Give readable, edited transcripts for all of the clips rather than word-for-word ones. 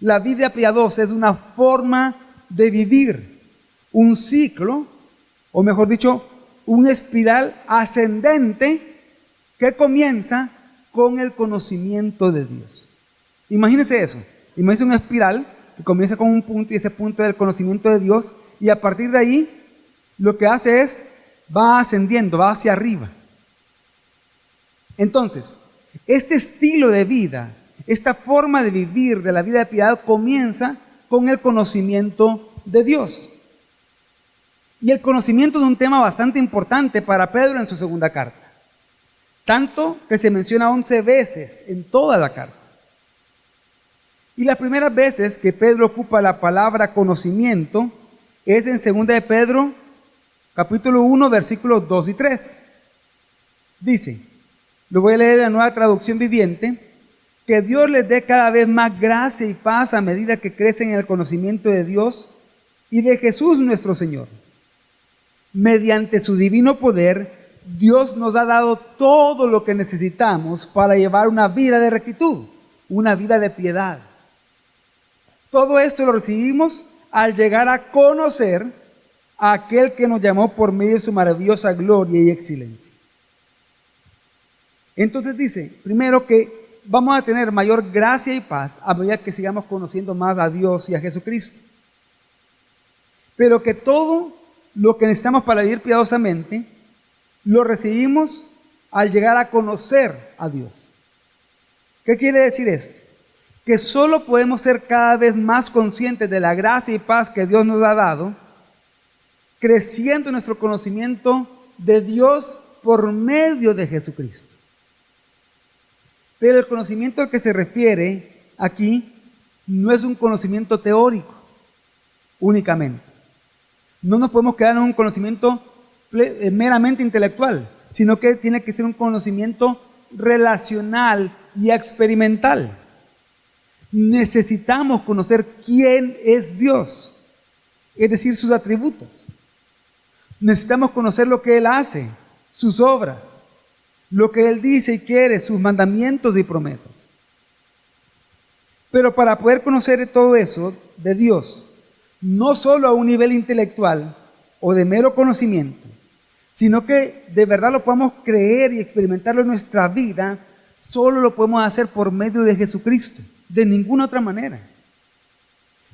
la vida piadosa es una forma de vivir, un ciclo, o mejor dicho, una espiral ascendente que comienza con el conocimiento de Dios. Imagínense eso, imagínense una espiral que comienza con un punto y ese punto es el conocimiento de Dios, y a partir de ahí lo que hace es, va ascendiendo, va hacia arriba. Entonces, este estilo de vida, esta forma de vivir de la vida de piedad comienza con el conocimiento de Dios. Y el conocimiento de un tema bastante importante para Pedro en su segunda carta. Tanto que se menciona 11 veces en toda la carta. Y las primeras veces que Pedro ocupa la palabra conocimiento es en 2 de Pedro, capítulo 1, versículos 2 y 3. Dice, lo voy a leer en la Nueva Traducción Viviente, que Dios les dé cada vez más gracia y paz a medida que crecen en el conocimiento de Dios y de Jesús nuestro Señor. Mediante su divino poder, Dios nos ha dado todo lo que necesitamos para llevar una vida de rectitud, una vida de piedad. Todo esto lo recibimos al llegar a conocer a aquel que nos llamó por medio de su maravillosa gloria y excelencia. Entonces dice, primero que vamos a tener mayor gracia y paz a medida que sigamos conociendo más a Dios y a Jesucristo. Pero que todo lo que necesitamos para vivir piadosamente, lo recibimos al llegar a conocer a Dios. ¿Qué quiere decir esto? Que solo podemos ser cada vez más conscientes de la gracia y paz que Dios nos ha dado, creciendo en nuestro conocimiento de Dios por medio de Jesucristo. Pero el conocimiento al que se refiere aquí no es un conocimiento teórico únicamente. No nos podemos quedar en un conocimiento meramente intelectual, sino que tiene que ser un conocimiento relacional y experimental. Necesitamos conocer quién es Dios, es decir, sus atributos. Necesitamos conocer lo que Él hace, sus obras, lo que Él dice y quiere, sus mandamientos y promesas. Pero para poder conocer todo eso de Dios, no solo a un nivel intelectual o de mero conocimiento, sino que de verdad lo podamos creer y experimentarlo en nuestra vida, solo lo podemos hacer por medio de Jesucristo, de ninguna otra manera.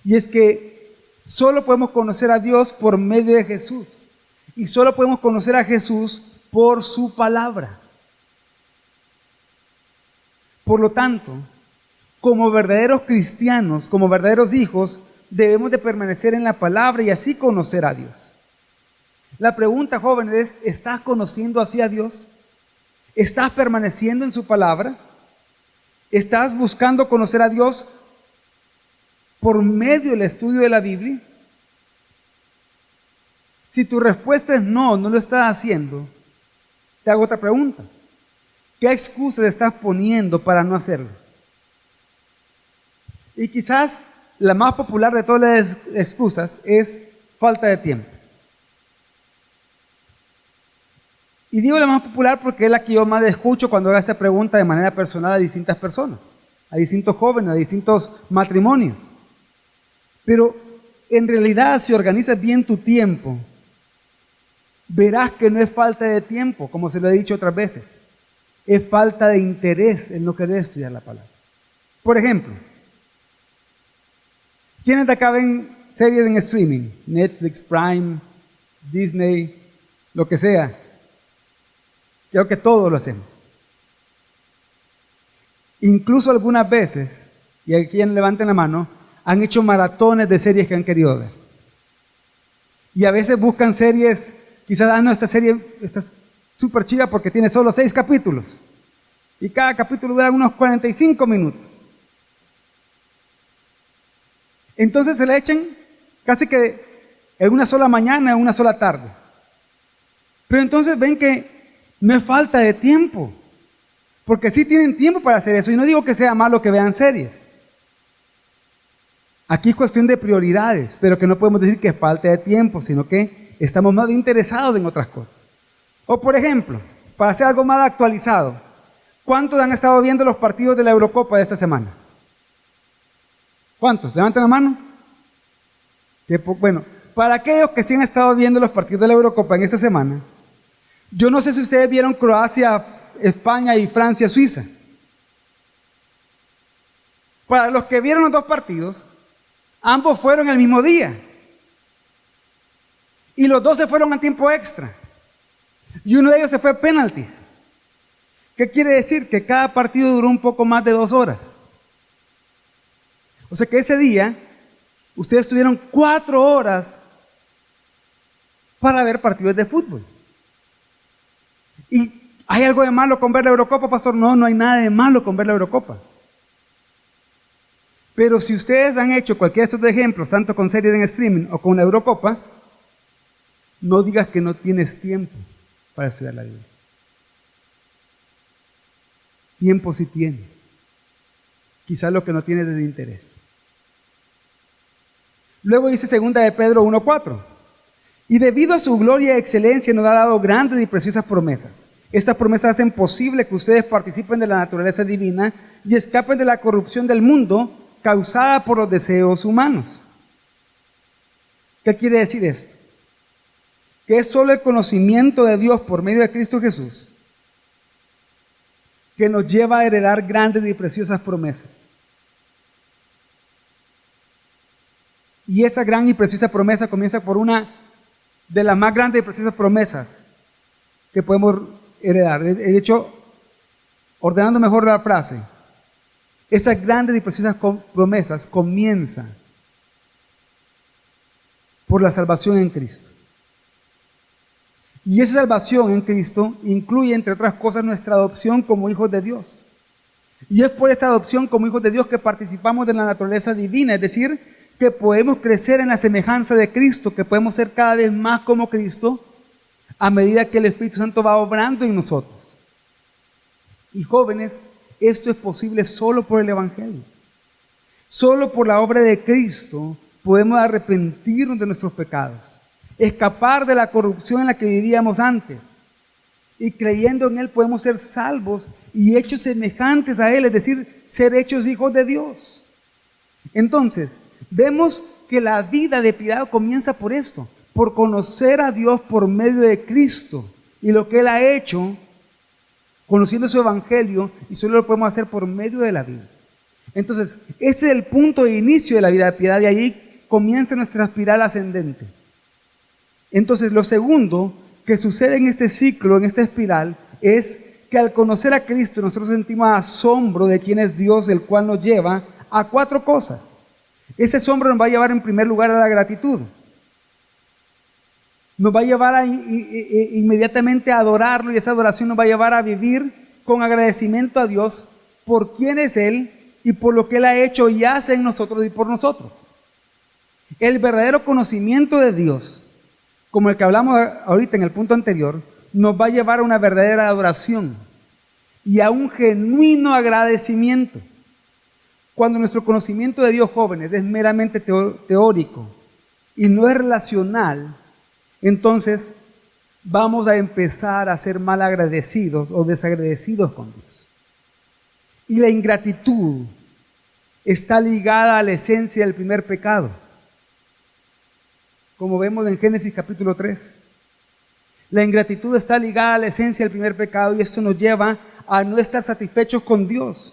Y es que solo podemos conocer a Dios por medio de Jesús, y solo podemos conocer a Jesús por su palabra. Por lo tanto, como verdaderos cristianos, como verdaderos hijos, debemos de permanecer en la palabra y así conocer a Dios. La pregunta, jóvenes, es, ¿estás conociendo así a Dios? ¿Estás permaneciendo en su palabra? ¿Estás buscando conocer a Dios por medio del estudio de la Biblia? Si tu respuesta es no, no lo estás haciendo, te hago otra pregunta. ¿Qué excusas estás poniendo para no hacerlo? Y quizás la más popular de todas las excusas es falta de tiempo. Y digo la más popular porque es la que yo más escucho cuando hago esta pregunta de manera personal a distintas personas, a distintos jóvenes, a distintos matrimonios. Pero en realidad, si organizas bien tu tiempo, verás que no es falta de tiempo, como se lo he dicho otras veces. Es falta de interés en no querer estudiar la palabra. Por ejemplo, ¿quiénes de acá ven series en streaming? Netflix, Prime, Disney, lo que sea. Creo que todos lo hacemos. Incluso algunas veces, y aquí levanten la mano, han hecho maratones de series que han querido ver. Y a veces buscan series, quizás, no, esta serie está súper chida porque tiene solo 6 capítulos. Y cada capítulo dura unos 45 minutos. Entonces se la echan casi que en una sola mañana, en una sola tarde. Pero entonces ven que no es falta de tiempo, porque sí tienen tiempo para hacer eso. Y no digo que sea malo que vean series. Aquí es cuestión de prioridades, pero que no podemos decir que es falta de tiempo, sino que estamos más interesados en otras cosas. O por ejemplo, para hacer algo más actualizado, ¿cuántos han estado viendo los partidos de la Eurocopa de esta semana? ¿Cuántos? Levanten la mano. Bueno, para aquellos que sí han estado viendo los partidos de la Eurocopa en esta semana, yo no sé si ustedes vieron Croacia, España y Francia, Suiza. Para los que vieron los dos partidos, ambos fueron el mismo día. Y los dos se fueron a tiempo extra. Y uno de ellos se fue a penaltis. ¿Qué quiere decir? Que cada partido duró un poco más de 2 horas. O sea que ese día, ustedes tuvieron 4 horas para ver partidos de fútbol. ¿Y hay algo de malo con ver la Eurocopa, pastor? No, no hay nada de malo con ver la Eurocopa. Pero si ustedes han hecho cualquiera de estos ejemplos, tanto con series en streaming o con la Eurocopa, no digas que no tienes tiempo para estudiar la Biblia. Tiempo sí tienes. Quizás lo que no tienes es de interés. Luego dice 2 de Pedro 1:4. Y debido a su gloria y excelencia nos ha dado grandes y preciosas promesas. Estas promesas hacen posible que ustedes participen de la naturaleza divina y escapen de la corrupción del mundo causada por los deseos humanos. ¿Qué quiere decir esto? Que es solo el conocimiento de Dios por medio de Cristo Jesús que nos lleva a heredar grandes y preciosas promesas. Y esa gran y preciosa promesa comienza por una de las más grandes y preciosas promesas que podemos heredar. De hecho, ordenando mejor la frase, esas grandes y preciosas promesas comienzan por la salvación en Cristo. Y esa salvación en Cristo incluye, entre otras cosas, nuestra adopción como hijos de Dios. Y es por esa adopción como hijos de Dios que participamos de la naturaleza divina, es decir, que podemos crecer en la semejanza de Cristo, que podemos ser cada vez más como Cristo a medida que el Espíritu Santo va obrando en nosotros. Y jóvenes, esto es posible solo por el Evangelio. Solo por la obra de Cristo podemos arrepentirnos de nuestros pecados, escapar de la corrupción en la que vivíamos antes, y creyendo en Él podemos ser salvos y hechos semejantes a Él, es decir, ser hechos hijos de Dios. Entonces, vemos que la vida de piedad comienza por esto, por conocer a Dios por medio de Cristo y lo que Él ha hecho, conociendo su Evangelio, y solo lo podemos hacer por medio de la vida. Entonces, ese es el punto de inicio de la vida de piedad, y ahí comienza nuestra espiral ascendente. Entonces, lo segundo que sucede en este ciclo, en esta espiral, es que al conocer a Cristo nosotros sentimos asombro de quién es Dios, el cual nos lleva a 4 cosas. Ese asombro nos va a llevar en primer lugar a la gratitud. Nos va a llevar inmediatamente a adorarlo, y esa adoración nos va a llevar a vivir con agradecimiento a Dios por quién es Él y por lo que Él ha hecho y hace en nosotros y por nosotros. El verdadero conocimiento de Dios, como el que hablamos ahorita en el punto anterior, nos va a llevar a una verdadera adoración y a un genuino agradecimiento. Cuando nuestro conocimiento de Dios, jóvenes, es meramente teórico y no es relacional, entonces vamos a empezar a ser mal agradecidos o desagradecidos con Dios. Y la ingratitud está ligada a la esencia del primer pecado, como vemos en Génesis capítulo 3. La ingratitud está ligada a la esencia del primer pecado, y esto nos lleva a no estar satisfechos con Dios,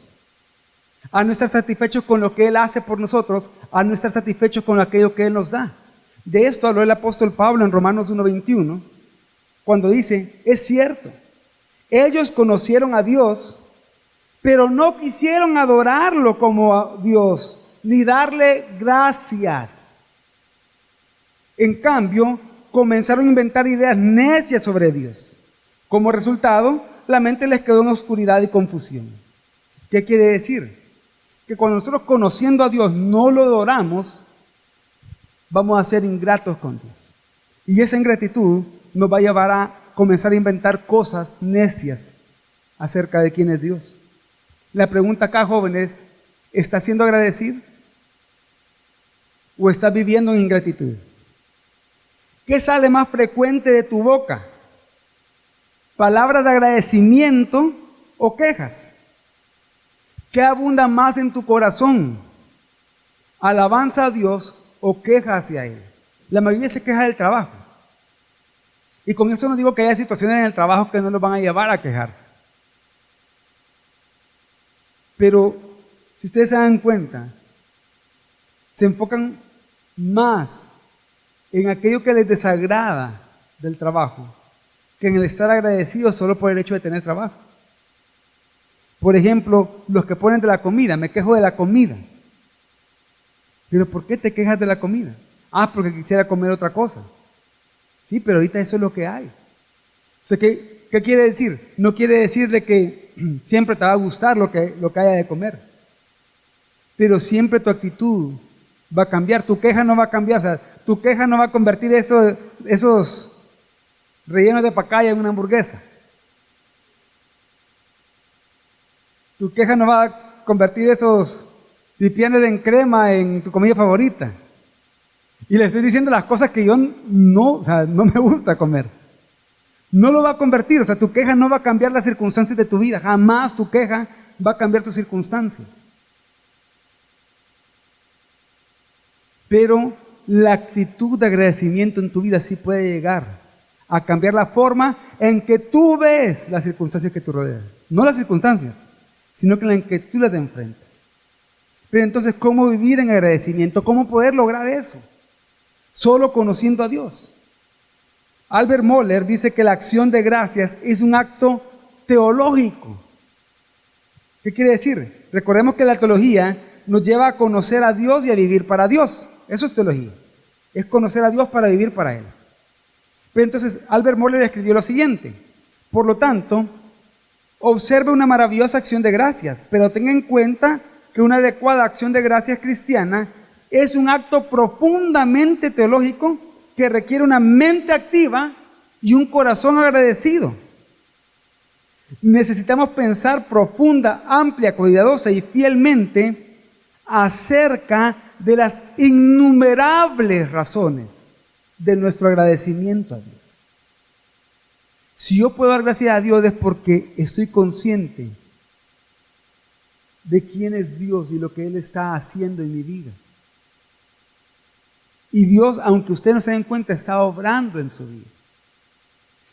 a no estar satisfechos con lo que Él hace por nosotros, a no estar satisfechos con aquello que Él nos da. De esto habló el apóstol Pablo en Romanos 1:21, cuando dice, es cierto, ellos conocieron a Dios, pero no quisieron adorarlo como a Dios, ni darle gracias. En cambio, comenzaron a inventar ideas necias sobre Dios. Como resultado, la mente les quedó en oscuridad y confusión. ¿Qué quiere decir? Que cuando nosotros, conociendo a Dios, no lo adoramos, vamos a ser ingratos con Dios. Y esa ingratitud nos va a llevar a comenzar a inventar cosas necias acerca de quién es Dios. La pregunta acá, jóvenes, ¿estás siendo agradecido o estás viviendo en ingratitud? ¿Qué sale más frecuente de tu boca? ¿Palabras de agradecimiento o quejas? ¿Qué abunda más en tu corazón? alabanza a Dios o queja hacia Él. La mayoría se queja del trabajo. Y con eso no digo que haya situaciones en el trabajo que no los van a llevar a quejarse. Pero si ustedes se dan cuenta, se enfocan más en aquello que les desagrada del trabajo que en el estar agradecidos solo por el hecho de tener trabajo. Por ejemplo, los que ponen de la comida, me quejo de la comida. ¿Pero por qué te quejas de la comida? Ah, porque quisiera comer otra cosa. Sí, pero ahorita eso es lo que hay. O sea, ¿qué quiere decir? No quiere decir de que siempre te va a gustar lo que haya de comer. Pero siempre tu actitud va a cambiar. Tu queja no va a cambiar. O sea, tu queja no va a convertir esos rellenos de pacaya en una hamburguesa. Tu queja no va a convertir esos pipianes en crema en tu comida favorita. Y le estoy diciendo las cosas que yo no me gusta comer. No lo va a convertir, o sea, tu queja no va a cambiar las circunstancias de tu vida. Jamás tu queja va a cambiar tus circunstancias. Pero la actitud de agradecimiento en tu vida sí puede llegar a cambiar la forma en que tú ves las circunstancias que te rodean. No las circunstancias, sino que en que tú las enfrentas. Pero entonces, ¿cómo vivir en agradecimiento? ¿Cómo poder lograr eso? Solo conociendo a Dios. Albert Mohler dice que la acción de gracias es un acto teológico. ¿Qué quiere decir? Recordemos que la teología nos lleva a conocer a Dios y a vivir para Dios. Eso es teología. Es conocer a Dios para vivir para Él. Pero entonces Albert Mohler escribió lo siguiente: por lo tanto, observe una maravillosa acción de gracias, pero tenga en cuenta que una adecuada acción de gracias cristiana es un acto profundamente teológico que requiere una mente activa y un corazón agradecido. Necesitamos pensar profunda, amplia, cuidadosa y fielmente acerca de las innumerables razones de nuestro agradecimiento a Dios. Si yo puedo dar gracias a Dios es porque estoy consciente de quién es Dios y lo que Él está haciendo en mi vida. Y Dios, aunque usted no se den cuenta, está obrando en su vida.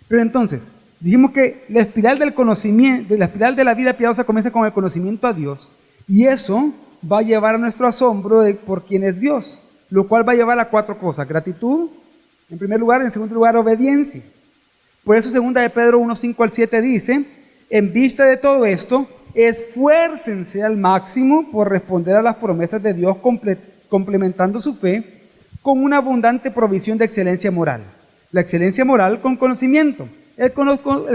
Pero entonces, dijimos que la espiral del conocimiento, la espiral de la vida piadosa comienza con el conocimiento a Dios. Y eso va a llevar a nuestro asombro por quién es Dios, lo cual va a llevar a 4 cosas: gratitud, en primer lugar; en segundo lugar, obediencia. Por eso 2 de Pedro 1, 5 al 7 dice: en vista de todo esto, esfuércense al máximo por responder a las promesas de Dios, complementando su fe con una abundante provisión de excelencia moral. La excelencia moral con conocimiento, el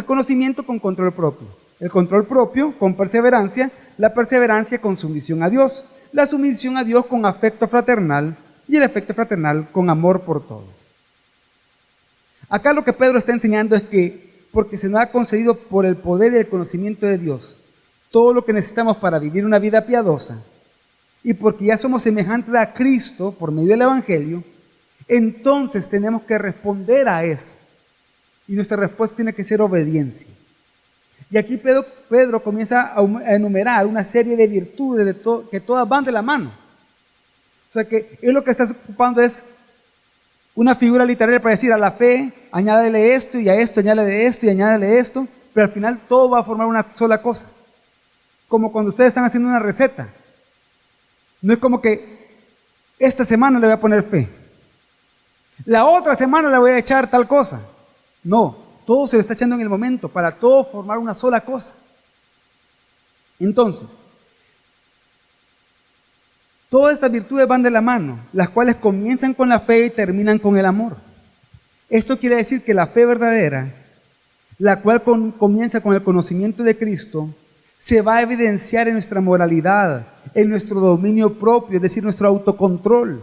conocimiento con control propio, el control propio con perseverancia, la perseverancia con sumisión a Dios, la sumisión a Dios con afecto fraternal y el afecto fraternal con amor por todos. Acá lo que Pedro está enseñando es que, porque se nos ha concedido por el poder y el conocimiento de Dios todo lo que necesitamos para vivir una vida piadosa, y porque ya somos semejantes a Cristo por medio del Evangelio, entonces tenemos que responder a eso. Y nuestra respuesta tiene que ser obediencia. Y aquí Pedro comienza a enumerar una serie de virtudes que todas van de la mano. O sea que él lo que está ocupando es una figura literaria para decir: a la fe añádele esto, y a esto añádele esto, y añádele esto, pero al final todo va a formar una sola cosa. Como cuando ustedes están haciendo una receta. No es como que esta semana le voy a poner fe, la otra semana le voy a echar tal cosa. No, todo se lo está echando en el momento para todo formar una sola cosa. Entonces, todas estas virtudes van de la mano, las cuales comienzan con la fe y terminan con el amor. Esto quiere decir que la fe verdadera, la cual comienza con el conocimiento de Cristo, se va a evidenciar en nuestra moralidad, en nuestro dominio propio, es decir, nuestro autocontrol,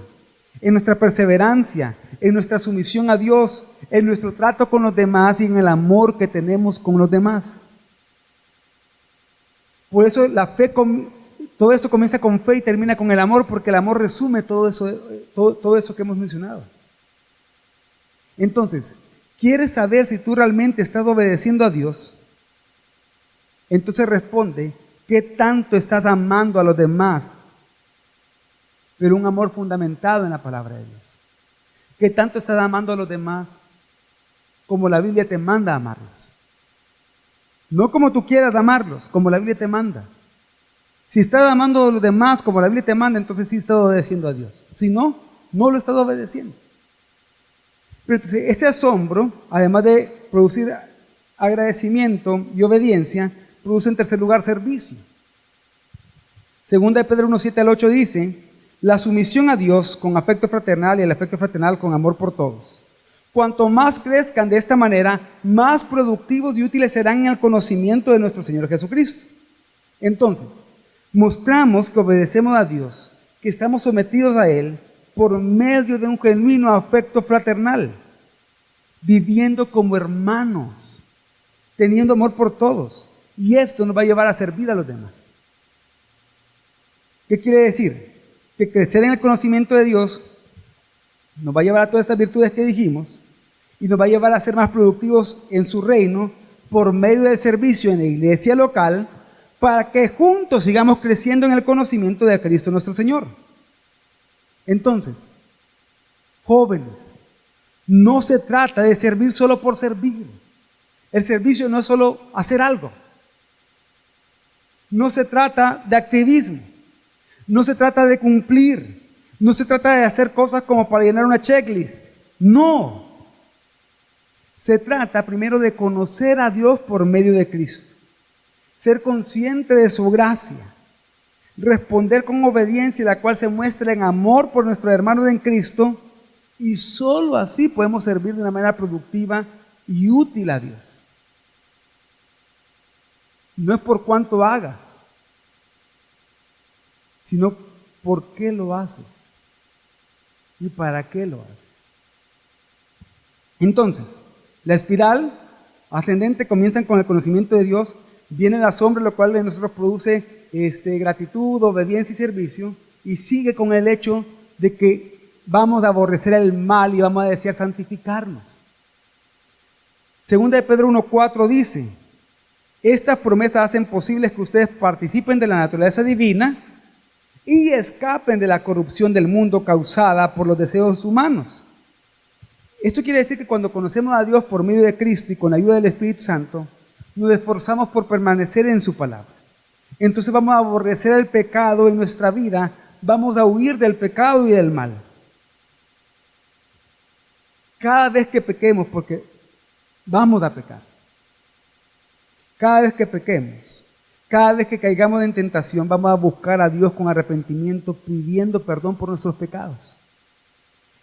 en nuestra perseverancia, en nuestra sumisión a Dios, en nuestro trato con los demás y en el amor que tenemos con los demás. Por eso la fe, todo esto comienza con fe y termina con el amor, porque el amor resume todo eso que hemos mencionado. Entonces, ¿quieres saber si tú realmente estás obedeciendo a Dios? Entonces responde: ¿qué tanto estás amando a los demás pero un amor fundamentado en la palabra de Dios. ¿Qué tanto estás amando a los demás como la Biblia te manda a amarlos? No como tú quieras amarlos, como la Biblia te manda. Si estás amando a los demás como la Biblia te manda, entonces sí estás obedeciendo a Dios. Si no, no lo estás obedeciendo. Pero entonces ese asombro, además de producir agradecimiento y obediencia, produce en tercer lugar servicio. Segunda de Pedro 1:7 al 8 dice: la sumisión a Dios con afecto fraternal y el afecto fraternal con amor por todos. Cuanto más crezcan de esta manera, más productivos y útiles serán en el conocimiento de nuestro Señor Jesucristo. Entonces, mostramos que obedecemos a Dios, que estamos sometidos a Él por medio de un genuino afecto fraternal, viviendo como hermanos, teniendo amor por todos. Y esto nos va a llevar a servir a los demás. ¿Qué quiere decir? Que crecer en el conocimiento de Dios nos va a llevar a todas estas virtudes que dijimos y nos va a llevar a ser más productivos en su reino por medio del servicio en la iglesia local, para que juntos sigamos creciendo en el conocimiento de Cristo nuestro Señor. Entonces, jóvenes, no se trata de servir solo por servir. El servicio no es solo hacer algo. No se trata de activismo. No se trata de cumplir. No se trata de hacer cosas como para llenar una checklist. No. Se trata primero de conocer a Dios por medio de Cristo. Ser consciente de su gracia. Responder con obediencia, la cual se muestra en amor por nuestros hermanos en Cristo. Y solo así podemos servir de una manera productiva y útil a Dios. No es por cuánto hagas, sino por qué lo haces y para qué lo haces. Entonces, la espiral ascendente comienza con el conocimiento de Dios, viene el asombro, lo cual en nosotros produce gratitud, obediencia y servicio, y sigue con el hecho de que vamos a aborrecer el mal y vamos a desear santificarnos. Segunda de Pedro 1:4 dice: estas promesas hacen posible que ustedes participen de la naturaleza divina y escapen de la corrupción del mundo causada por los deseos humanos. Esto quiere decir que cuando conocemos a Dios por medio de Cristo y con la ayuda del Espíritu Santo, nos esforzamos por permanecer en su palabra. Entonces vamos a aborrecer el pecado en nuestra vida, vamos a huir del pecado y del mal. Cada vez que pequemos, porque vamos a pecar, cada vez que pequemos, cada vez que caigamos en tentación, vamos a buscar a Dios con arrepentimiento, pidiendo perdón por nuestros pecados.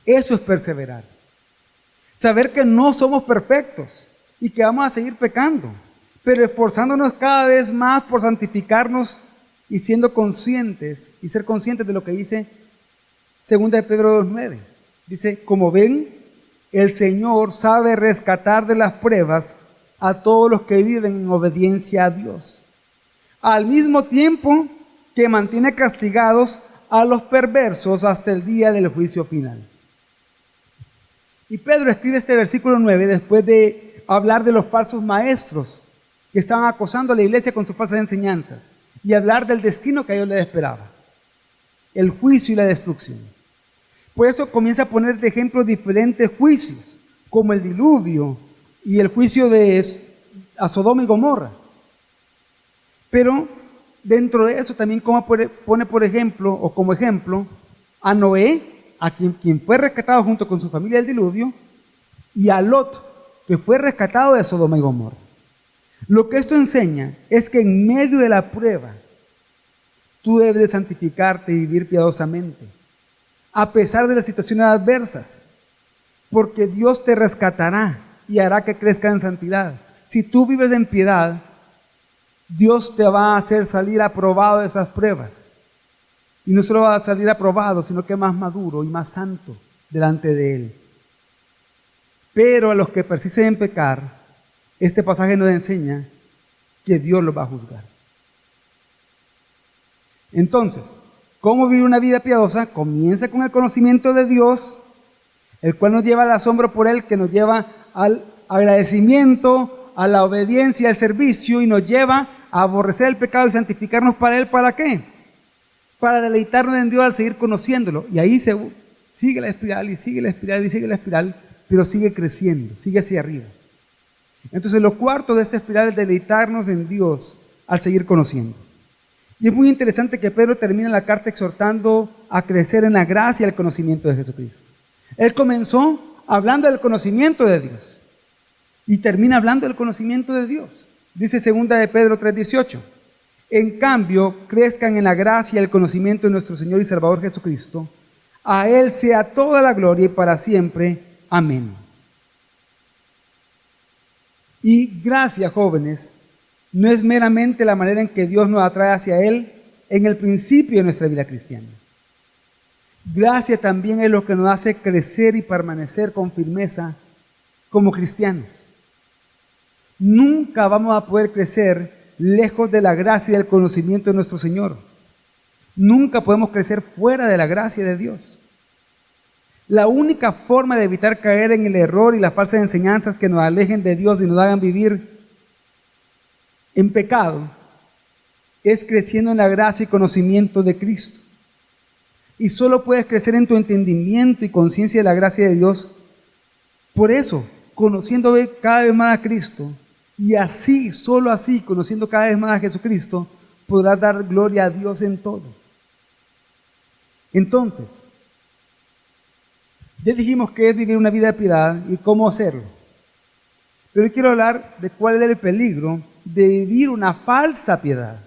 Eso es perseverar. Saber que no somos perfectos y que vamos a seguir pecando, pero esforzándonos cada vez más por santificarnos y siendo conscientes y ser conscientes de lo que dice 2 de Pedro 2:9. Dice: como ven, el Señor sabe rescatar de las pruebas a todos los que viven en obediencia a Dios, al mismo tiempo que mantiene castigados a los perversos hasta el día del juicio final. Y Pedro escribe este versículo 9 después de hablar de los falsos maestros que estaban acosando a la iglesia con sus falsas enseñanzas y hablar del destino que a ellos les esperaba, el juicio y la destrucción. Por eso comienza a poner de ejemplo diferentes juicios, como el diluvio y el juicio a Sodoma y Gomorra. Pero dentro de eso también pone por ejemplo, o como ejemplo, a Noé, a quien fue rescatado junto con su familia del diluvio, y a Lot, que fue rescatado de Sodoma y Gomorra. Lo que esto enseña es que en medio de la prueba, tú debes de santificarte y vivir piadosamente, a pesar de las situaciones adversas, porque Dios te rescatará y hará que crezca en santidad. Si tú vives en piedad, Dios te va a hacer salir aprobado de esas pruebas. Y no solo va a salir aprobado, sino que más maduro y más santo delante de Él. Pero a los que persisten en pecar, este pasaje nos enseña que Dios los va a juzgar. Entonces, ¿cómo vivir una vida piadosa? Comienza con el conocimiento de Dios, el cual nos lleva al asombro por Él, que nos lleva al agradecimiento, a la obediencia, al servicio, y nos lleva a aborrecer el pecado y santificarnos para Él. ¿Para qué? para deleitarnos en Dios al seguir conociéndolo. Y ahí sigue la espiral y sigue la espiral y sigue la espiral, pero sigue creciendo, sigue hacia arriba. Entonces lo cuarto de esta espiral es deleitarnos en Dios al seguir conociendo. Y es muy interesante que Pedro termina la carta exhortando a crecer en la gracia y el conocimiento de Jesucristo. Él comenzó hablando del conocimiento de Dios y termina hablando del conocimiento de Dios. Dice 2 de Pedro 3:18. En cambio, crezcan en la gracia y el conocimiento de nuestro Señor y Salvador Jesucristo. A Él sea toda la gloria y para siempre. Amén. Y gracia, jóvenes, no es meramente la manera en que Dios nos atrae hacia Él en el principio de nuestra vida cristiana. Gracia también es lo que nos hace crecer y permanecer con firmeza como cristianos. Nunca vamos a poder crecer lejos de la gracia y del conocimiento de nuestro Señor. Nunca podemos crecer fuera de la gracia de Dios. La única forma de evitar caer en el error y las falsas enseñanzas que nos alejen de Dios y nos hagan vivir en pecado es creciendo en la gracia y conocimiento de Cristo. Y solo puedes crecer en tu entendimiento y conciencia de la gracia de Dios. Por eso, conociendo cada vez más a Cristo, y así, solo así, conociendo cada vez más a Jesucristo, podrás dar gloria a Dios en todo. Entonces, ya dijimos qué es vivir una vida de piedad y cómo hacerlo. Pero hoy quiero hablar de cuál es el peligro de vivir una falsa piedad.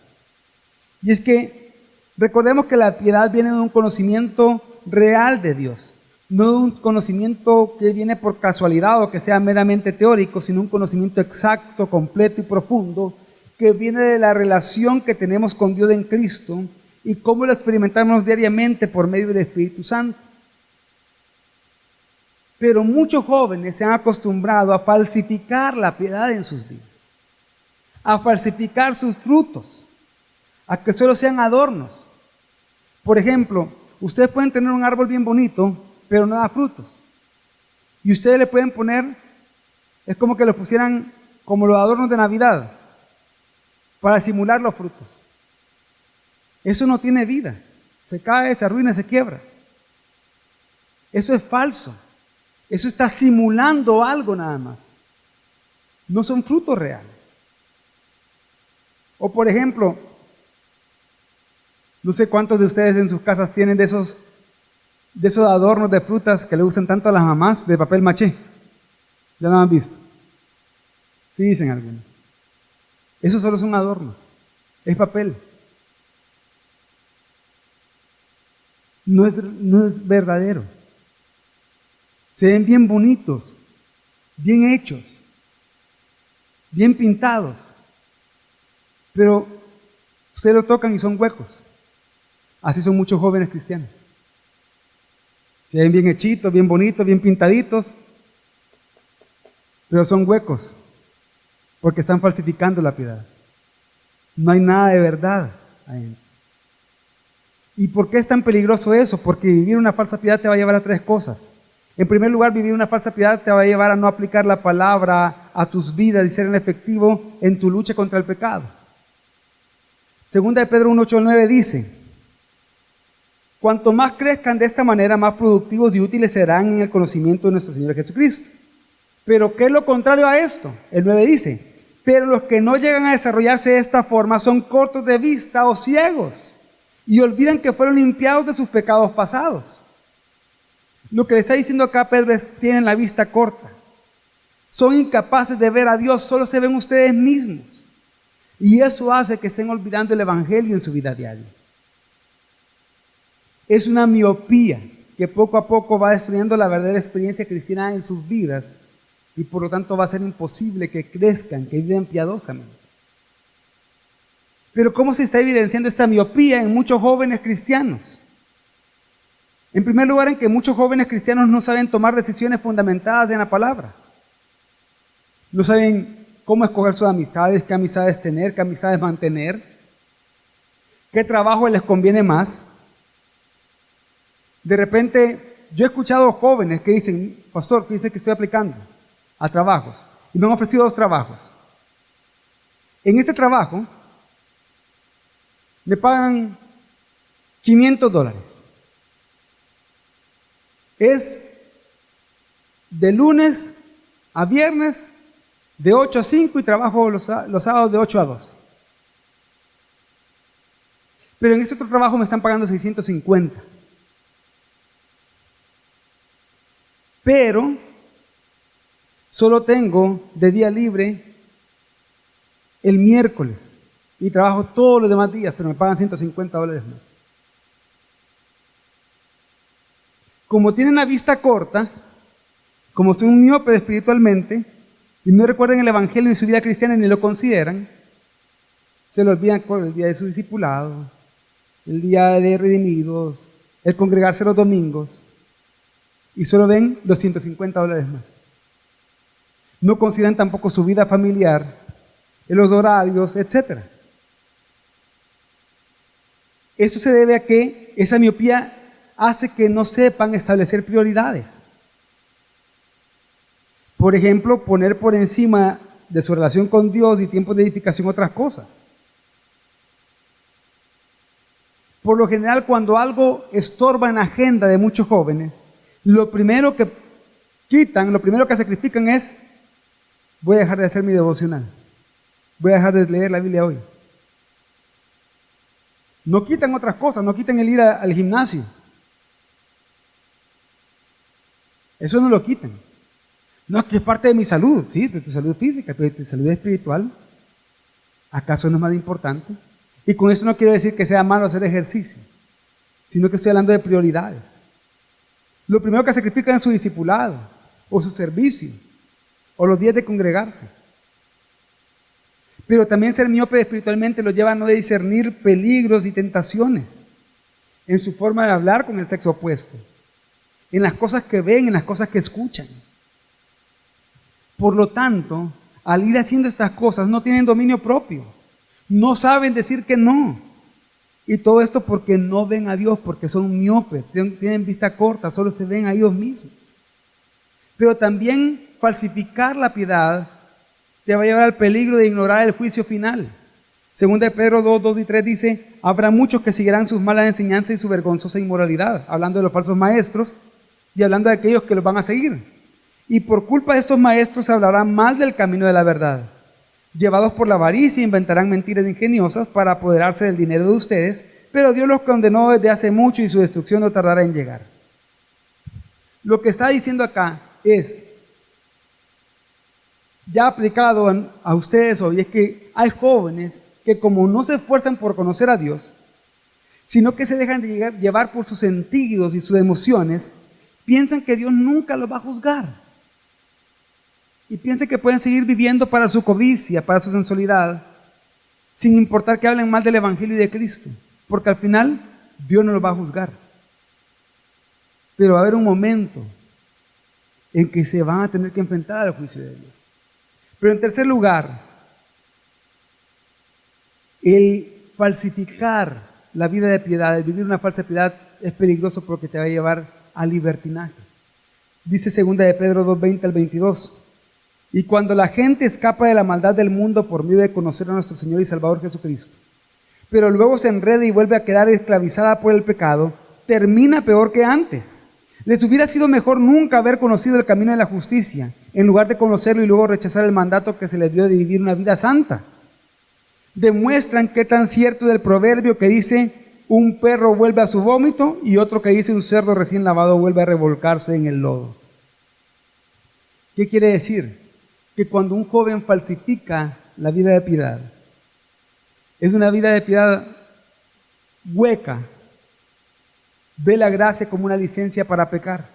Y es que recordemos que la piedad viene de un conocimiento real de Dios, no de un conocimiento que viene por casualidad o que sea meramente teórico, sino un conocimiento exacto, completo y profundo que viene de la relación que tenemos con Dios en Cristo y cómo lo experimentamos diariamente por medio del Espíritu Santo. Pero muchos jóvenes se han acostumbrado a falsificar la piedad en sus vidas, a falsificar sus frutos, a que solo sean adornos. Por ejemplo, ustedes pueden tener un árbol bien bonito, pero no da frutos. Y ustedes le pueden poner, es como que lo pusieran como los adornos de Navidad, para simular los frutos. Eso no tiene vida. Se cae, se arruina, se quiebra. Eso es falso. Eso está simulando algo nada más. No son frutos reales. O por ejemplo, no sé cuántos de ustedes en sus casas tienen de esos adornos de frutas que le usan tanto a las mamás de papel maché. ¿Ya lo han visto? Sí, dicen algunos. Esos solo son adornos. Es papel. No es verdadero. Se ven bien bonitos, bien hechos, bien pintados, pero ustedes lo tocan y son huecos. Así son muchos jóvenes cristianos. Se ven bien hechitos, bien bonitos, bien pintaditos, pero son huecos, porque están falsificando la piedad. No hay nada de verdad ahí. ¿Y por qué es tan peligroso eso? Porque vivir una falsa piedad te va a llevar a tres cosas. En primer lugar, vivir una falsa piedad te va a llevar a no aplicar la palabra a tus vidas y ser inefectivo en tu lucha contra el pecado. Segunda de Pedro 1, 8 al 9 dice: cuanto más crezcan de esta manera, más productivos y útiles serán en el conocimiento de nuestro Señor Jesucristo. Pero ¿qué es lo contrario a esto? El 9 dice: pero los que no llegan a desarrollarse de esta forma son cortos de vista o ciegos y olvidan que fueron limpiados de sus pecados pasados. Lo que le está diciendo acá Pedro es: tienen la vista corta, son incapaces de ver a Dios, solo se ven ustedes mismos. Y eso hace que estén olvidando el Evangelio en su vida diaria. Es una miopía que poco a poco va destruyendo la verdadera experiencia cristiana en sus vidas y por lo tanto va a ser imposible que crezcan, que vivan piadosamente. Pero ¿cómo se está evidenciando esta miopía en muchos jóvenes cristianos? En primer lugar, en que muchos jóvenes cristianos no saben tomar decisiones fundamentadas en la palabra. No saben cómo escoger sus amistades, qué amistades tener, qué amistades mantener, qué trabajo les conviene más. De repente, yo he escuchado jóvenes que dicen: pastor, fíjese que estoy aplicando a trabajos y me han ofrecido 2 trabajos. En este trabajo me pagan $500. Es de lunes a viernes, de 8 a 5 y trabajo los sábados de 8 a 12. Pero en este otro trabajo me están pagando 650. Pero solo tengo de día libre el miércoles y trabajo todos los demás días, pero me pagan $150 más. Como tienen la vista corta, como son un miope espiritualmente y no recuerdan el evangelio en su vida cristiana ni lo consideran, se lo olvidan con el día de su discipulado, el día de redimidos, el congregarse los domingos, y solo ven los $150 más. No consideran tampoco su vida familiar, los horarios, etc. Eso se debe a que esa miopía hace que no sepan establecer prioridades. Por ejemplo, poner por encima de su relación con Dios y tiempos de edificación otras cosas. Por lo general, cuando algo estorba en la agenda de muchos jóvenes, lo primero que quitan, lo primero que sacrifican es: voy a dejar de hacer mi devocional, voy a dejar de leer la Biblia hoy. No quitan otras cosas, no quitan el ir al gimnasio. Eso no lo quitan. No, que es parte de mi salud, sí, de tu salud física, pero de tu salud espiritual, ¿acaso no es más importante? Y con eso no quiero decir que sea malo hacer ejercicio, sino que estoy hablando de prioridades. Lo primero que sacrifican es su discipulado, o su servicio, o los días de congregarse. Pero también ser miope espiritualmente lo lleva a no discernir peligros y tentaciones en su forma de hablar con el sexo opuesto, en las cosas que ven, en las cosas que escuchan. Por lo tanto, al ir haciendo estas cosas no tienen dominio propio, no saben decir que no. Y todo esto porque no ven a Dios, porque son miopes, tienen vista corta, solo se ven a ellos mismos. Pero también falsificar la piedad te va a llevar al peligro de ignorar el juicio final. Segunda de Pedro 2, 2 y 3 dice: habrá muchos que seguirán sus malas enseñanzas y su vergonzosa inmoralidad, hablando de los falsos maestros y hablando de aquellos que los van a seguir. Y por culpa de estos maestros se hablará mal del camino de la verdad. Llevados por la avaricia inventarán mentiras ingeniosas para apoderarse del dinero de ustedes, pero Dios los condenó desde hace mucho y su destrucción no tardará en llegar. Lo que está diciendo acá es, ya aplicado a ustedes hoy, es que hay jóvenes que como no se esfuerzan por conocer a Dios, sino que se dejan de llevar por sus sentidos y sus emociones, piensan que Dios nunca los va a juzgar. Y piensan que pueden seguir viviendo para su codicia, para su sensualidad, sin importar que hablen mal del Evangelio y de Cristo, porque al final Dios no los va a juzgar. Pero va a haber un momento en que se van a tener que enfrentar al juicio de Dios. Pero en tercer lugar, el falsificar la vida de piedad, el vivir una falsa piedad, es peligroso porque te va a llevar al libertinaje. Dice 2 de Pedro 2, 20 al 22. Y cuando la gente escapa de la maldad del mundo por medio de conocer a nuestro Señor y Salvador Jesucristo, pero luego se enreda y vuelve a quedar esclavizada por el pecado, termina peor que antes. Les hubiera sido mejor nunca haber conocido el camino de la justicia, en lugar de conocerlo y luego rechazar el mandato que se les dio de vivir una vida santa. Demuestran qué tan cierto del proverbio que dice: un perro vuelve a su vómito, y otro que dice: un cerdo recién lavado vuelve a revolcarse en el lodo. ¿Qué quiere decir? Que cuando un joven falsifica la vida de piedad, es una vida de piedad hueca, ve la gracia como una licencia para pecar.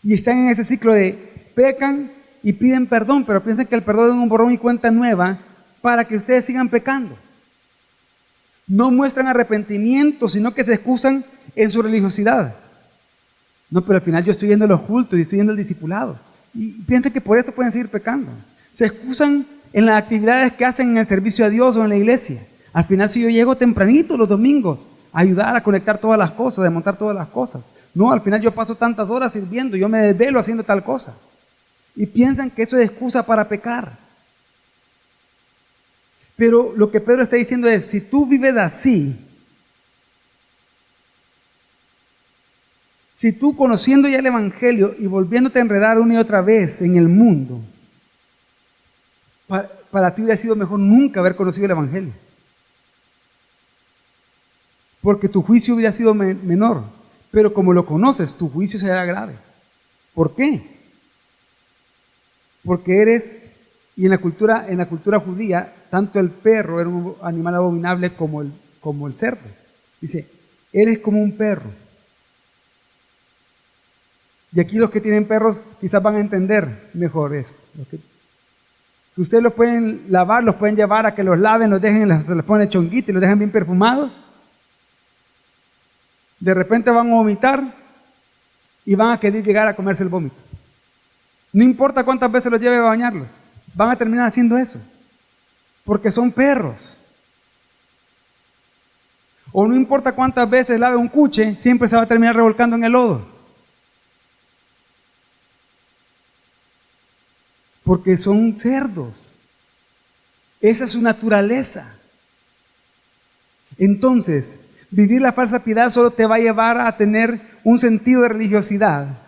Y están en ese ciclo de pecan y piden perdón, pero piensan que el perdón es un borrón y cuenta nueva para que ustedes sigan pecando. No muestran arrepentimiento, sino que se excusan en su religiosidad. No, pero al final yo estoy yendo a los cultos y estoy yendo al discipulado. Y piensan que por eso pueden seguir pecando. Se excusan en las actividades que hacen en el servicio a Dios o en la iglesia. Al final, si yo llego tempranito los domingos a ayudar a conectar todas las cosas, a desmontar todas las cosas. No, al final yo paso tantas horas sirviendo, yo me desvelo haciendo tal cosa. Y piensan que eso es excusa para pecar. Pero lo que Pedro está diciendo es: si tú vives así, Si tú, conociendo ya el Evangelio y volviéndote a enredar una y otra vez en el mundo, para ti hubiera sido mejor nunca haber conocido el Evangelio. Porque tu juicio hubiera sido menor. Pero como lo conoces, tu juicio será grave. ¿Por qué? Porque y en la cultura judía, tanto el perro era un animal abominable como el cerdo. Dice, eres como un perro. Y aquí los que tienen perros quizás van a entender mejor esto. Ustedes los pueden lavar, los pueden llevar a que los laven, se les pone chonguito y los dejan bien perfumados. De repente van a vomitar y van a querer llegar a comerse el vómito. No importa cuántas veces los lleve a bañarlos, van a terminar haciendo eso, porque son perros. O no importa cuántas veces lave un cuche, siempre se va a terminar revolcando en el lodo. Porque son cerdos. Esa es su naturaleza. Entonces, vivir la falsa piedad solo te va a llevar a tener un sentido de religiosidad,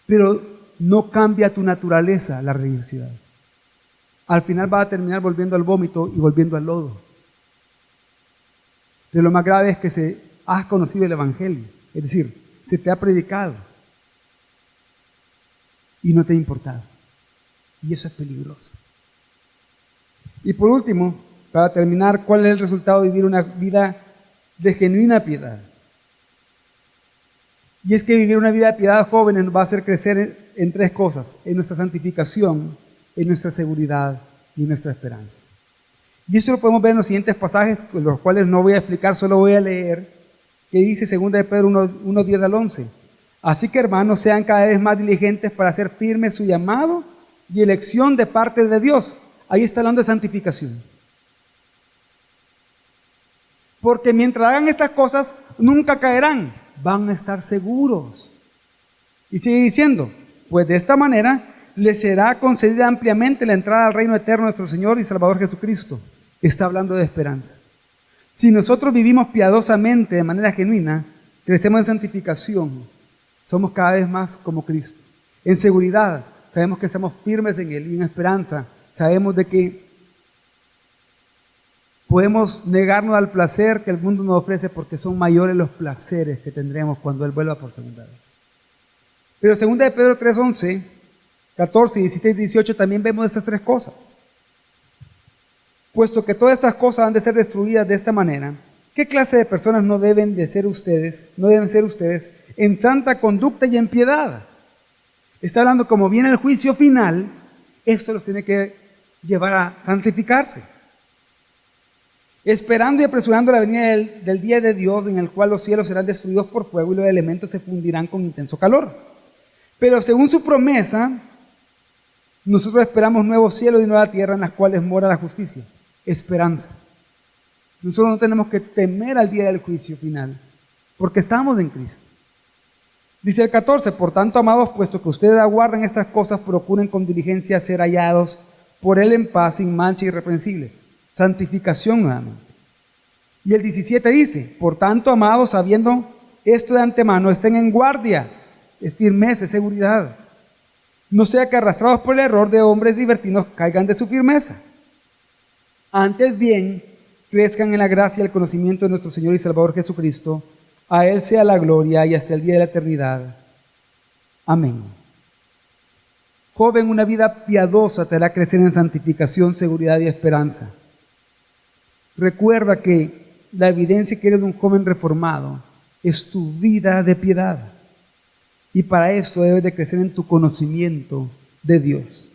pero no cambia tu naturaleza la religiosidad. Al final vas a terminar volviendo al vómito y volviendo al lodo. Pero lo más grave es que has conocido el Evangelio, es decir, se te ha predicado y no te ha importado. Y eso es peligroso. Y por último, para terminar, ¿cuál es el resultado de vivir una vida de genuina piedad? Y es que vivir una vida de piedad, jóvenes, nos va a hacer crecer en tres cosas: en nuestra santificación, en nuestra seguridad y en nuestra esperanza. Y eso lo podemos ver en los siguientes pasajes, los cuales no voy a explicar, solo voy a leer, que dice 2 de Pedro 1, 10 al 11. Así que, hermanos, sean cada vez más diligentes para hacer firme su llamado y elección de parte de Dios. Ahí está hablando de santificación. Porque mientras hagan estas cosas, nunca caerán, van a estar seguros. Y sigue diciendo, pues de esta manera les será concedida ampliamente la entrada al reino eterno de nuestro Señor y Salvador Jesucristo. Está hablando de esperanza. Si nosotros vivimos piadosamente de manera genuina, crecemos en santificación, somos cada vez más como Cristo. En seguridad, sabemos que estamos firmes en Él, y en esperanza, sabemos de que podemos negarnos al placer que el mundo nos ofrece, porque son mayores los placeres que tendremos cuando Él vuelva por segunda vez. Pero 2 de Pedro 3, 11, 14, 16, 18 también vemos estas tres cosas. Puesto que todas estas cosas han de ser destruidas de esta manera, ¿qué clase de personas no deben ser ustedes en santa conducta y en piedad? Está hablando, como viene el juicio final, esto los tiene que llevar a santificarse. Esperando y apresurando la venida del día de Dios, en el cual los cielos serán destruidos por fuego y los elementos se fundirán con intenso calor. Pero según su promesa, nosotros esperamos nuevos cielos y nueva tierra en las cuales mora la justicia. Esperanza. Nosotros no tenemos que temer al día del juicio final, porque estamos en Cristo. Dice el 14, por tanto, amados, puesto que ustedes aguardan estas cosas, procuren con diligencia ser hallados por Él en paz, sin mancha y irreprensibles. Santificación nuevamente. Y el 17 dice, por tanto, amados, sabiendo esto de antemano, estén en guardia, es firmeza, es seguridad. No sea que arrastrados por el error de hombres libertinos caigan de su firmeza. Antes bien, crezcan en la gracia y el conocimiento de nuestro Señor y Salvador Jesucristo. A Él sea la gloria y hasta el día de la eternidad. Amén. Joven, una vida piadosa te hará crecer en santificación, seguridad y esperanza. Recuerda que la evidencia que eres un joven reformado es tu vida de piedad. Y para esto debes de crecer en tu conocimiento de Dios.